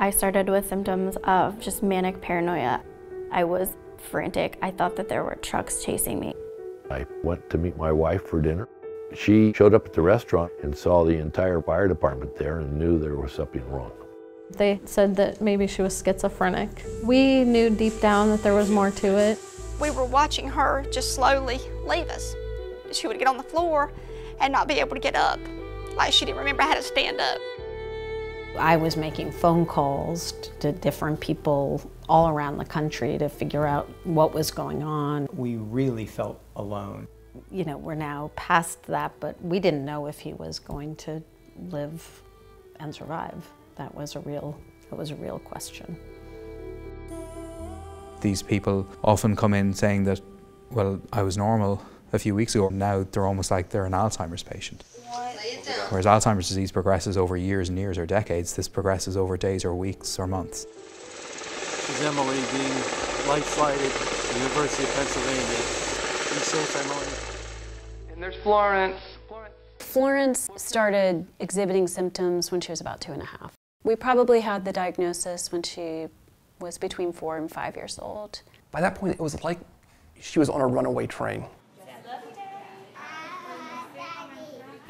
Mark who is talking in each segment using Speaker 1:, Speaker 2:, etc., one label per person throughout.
Speaker 1: I started with symptoms of just manic paranoia. I was frantic. I thought that there were trucks chasing me.
Speaker 2: I went to meet my wife for dinner. She showed up at the restaurant and saw the entire fire department there and knew there was something wrong.
Speaker 3: They said that maybe she was schizophrenic. We knew deep down that there was more to it.
Speaker 4: We were watching her just slowly leave us. She would get on the floor and not be able to get up, like she didn't remember how to stand up.
Speaker 5: I was making phone calls to different people all around the country to figure out what was going on.
Speaker 6: We really felt alone.
Speaker 5: You know, we're now past that, but we didn't know if he was going to live and survive. That was a real question.
Speaker 7: These people often come in saying that, well, I was normal a few weeks ago. Now they're almost like they're an Alzheimer's patient. Whereas Alzheimer's disease progresses over years and years or decades, this progresses over days or weeks or months.
Speaker 8: This is Emily being life-flighted at the University of Pennsylvania. Be safe, Emily.
Speaker 9: And there's Florence.
Speaker 10: Florence started exhibiting symptoms when she was about 2.5. We probably had the diagnosis when she was between 4 and 5 years old.
Speaker 11: By that point, it was like she was on a runaway train.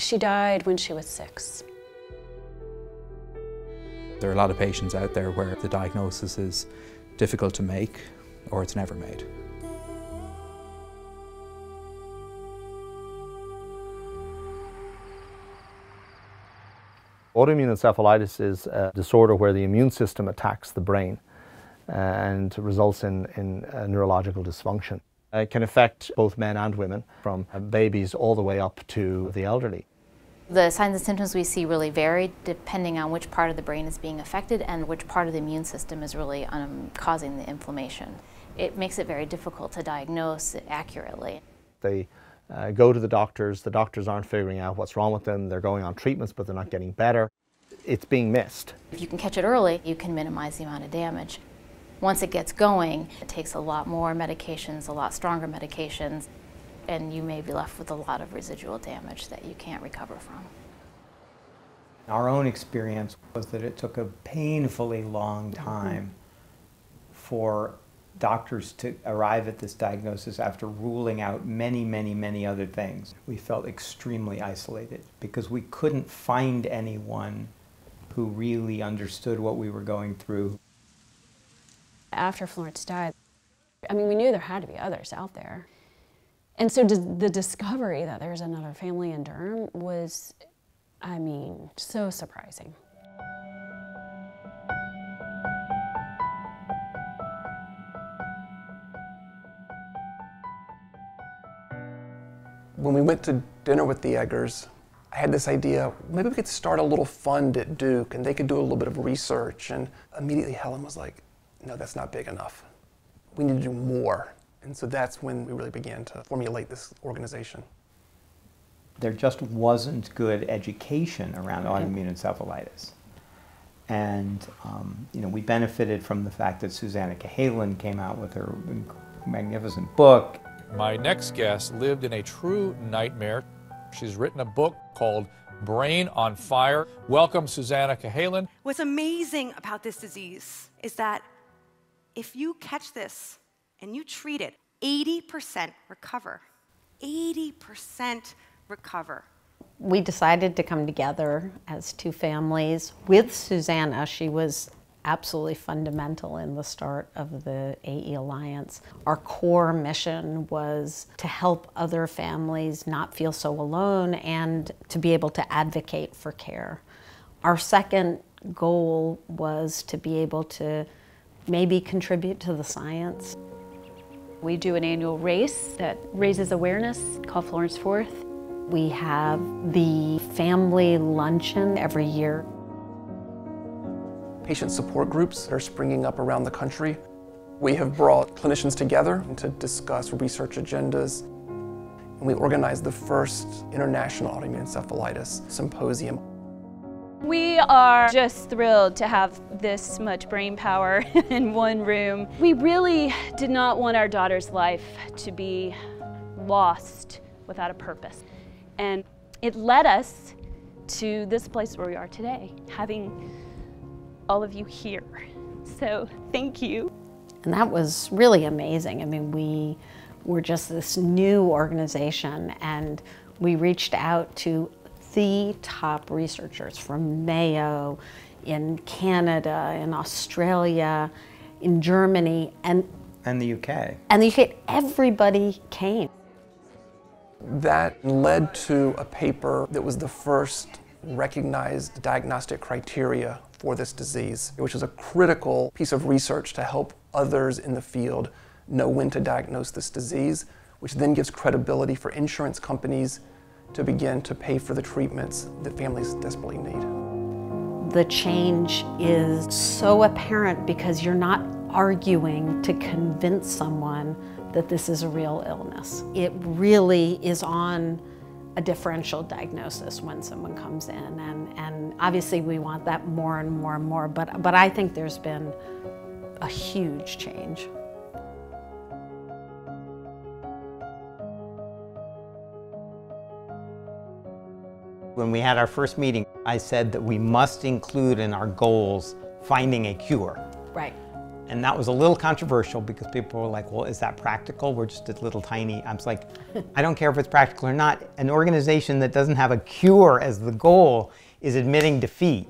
Speaker 10: She died when she was 6.
Speaker 7: There are a lot of patients out there where the diagnosis is difficult to make or it's never made.
Speaker 12: Autoimmune encephalitis is a disorder where the immune system attacks the brain and results in neurological dysfunction. It can affect both men and women, from babies all the way up to the elderly.
Speaker 13: The signs and symptoms we see really vary depending on which part of the brain is being affected and which part of the immune system is really causing the inflammation. It makes it very difficult to diagnose it accurately.
Speaker 12: They go to the doctors aren't figuring out what's wrong with them, they're going on treatments but they're not getting better. It's being missed.
Speaker 13: If you can catch it early, you can minimize the amount of damage. Once it gets going, it takes a lot more medications, a lot stronger medications, and you may be left with a lot of residual damage that you can't recover from.
Speaker 6: Our own experience was that it took a painfully long time for doctors to arrive at this diagnosis after ruling out many, many, many other things. We felt extremely isolated because we couldn't find anyone who really understood what we were going through.
Speaker 10: After Florence died, I mean, we knew there had to be others out there. And so the discovery that there's another family in Durham was, I mean, so surprising.
Speaker 11: When we went to dinner with the Eggers, I had this idea, maybe we could start a little fund at Duke and they could do a little bit of research. And immediately Helen was like, no, that's not big enough. We need to do more. And so that's when we really began to formulate this organization.
Speaker 6: There just wasn't good education around autoimmune encephalitis. And you know, we benefited from the fact that Susanna Cahalan came out with her magnificent book.
Speaker 14: My next guest lived in a true nightmare. She's written a book called Brain on Fire. Welcome, Susanna Cahalan.
Speaker 15: What's amazing about this disease is that if you catch this and you treat it, 80% recover. 80% recover.
Speaker 5: We decided to come together as two families. With Susanna, she was absolutely fundamental in the start of the AE Alliance. Our core mission was to help other families not feel so alone and to be able to advocate for care. Our second goal was to be able to maybe contribute to the science.
Speaker 16: We do an annual race that raises awareness called Florence 4th.
Speaker 5: We have the family luncheon every year.
Speaker 11: Patient support groups are springing up around the country. We have brought clinicians together to discuss research agendas. And we organized the first International Autoimmune Encephalitis Symposium.
Speaker 16: We are just thrilled to have this much brain power in one room. We really did not want our daughter's life to be lost without a purpose. And it led us to this place where we are today, having all of you here. So thank you.
Speaker 5: And that was really amazing. I mean, we were just this new organization, and we reached out to the top researchers from Mayo, in Canada, in Australia, in Germany, and
Speaker 6: the UK.
Speaker 5: And the UK, everybody came.
Speaker 11: That led to a paper that was the first recognized diagnostic criteria for this disease, which is a critical piece of research to help others in the field know when to diagnose this disease, which then gives credibility for insurance companies to begin to pay for the treatments that families desperately need.
Speaker 5: The change is so apparent because you're not arguing to convince someone that this is a real illness. It really is on a differential diagnosis when someone comes in, and obviously we want that more and more and more, but I think there's been a huge change.
Speaker 6: When we had our first meeting, I said that we must include in our goals finding a cure.
Speaker 5: Right.
Speaker 6: And that was a little controversial because people were like, well, is that practical? We're just a little tiny. I was like, I don't care if it's practical or not. An organization that doesn't have a cure as the goal is admitting defeat.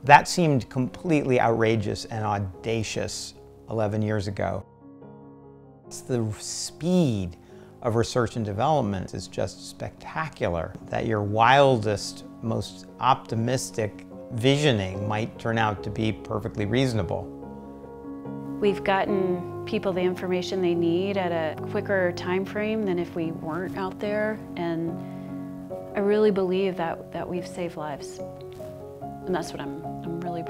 Speaker 6: That seemed completely outrageous and audacious 11 years ago. The speed of research and development is just spectacular. That your wildest, most optimistic visioning might turn out to be perfectly reasonable.
Speaker 16: We've gotten people the information they need at a quicker time frame than if we weren't out there, and I really believe that we've saved lives, and that's what I'm really